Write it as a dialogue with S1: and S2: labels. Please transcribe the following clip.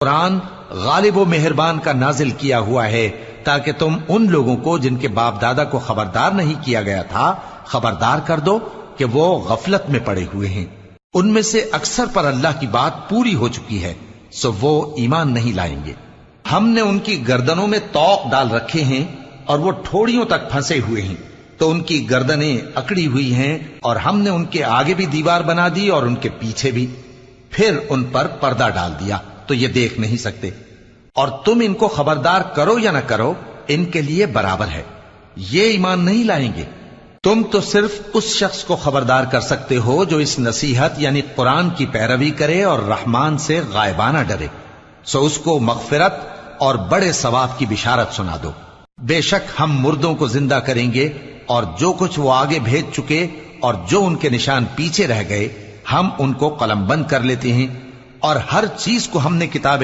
S1: قرآن غالب و مہربان کا نازل کیا ہوا ہے تاکہ تم ان لوگوں کو جن کے باپ دادا کو خبردار نہیں کیا گیا تھا خبردار کر دو کہ وہ غفلت میں پڑے ہوئے ہیں۔ ان میں سے اکثر پر اللہ کی بات پوری ہو چکی ہے، سو وہ ایمان نہیں لائیں گے۔ ہم نے ان کی گردنوں میں طوق ڈال رکھے ہیں اور وہ ٹھوڑیوں تک پھنسے ہوئے ہیں، تو ان کی گردنیں اکڑی ہوئی ہیں، اور ہم نے ان کے آگے بھی دیوار بنا دی اور ان کے پیچھے بھی، پھر ان پر پردہ ڈال دیا تو یہ دیکھ نہیں سکتے۔ اور تم ان کو خبردار کرو یا نہ کرو، ان کے لیے برابر ہے، یہ ایمان نہیں لائیں گے۔ تم تو صرف اس شخص کو خبردار کر سکتے ہو جو اس نصیحت یعنی قرآن کی پیروی کرے اور رحمان سے غائبانہ ڈرے، سو اس کو مغفرت اور بڑے ثواب کی بشارت سنا دو۔ بے شک ہم مردوں کو زندہ کریں گے، اور جو کچھ وہ آگے بھیج چکے اور جو ان کے نشان پیچھے رہ گئے ہم ان کو قلم بند کر لیتے ہیں، اور ہر چیز کو ہم نے کتاب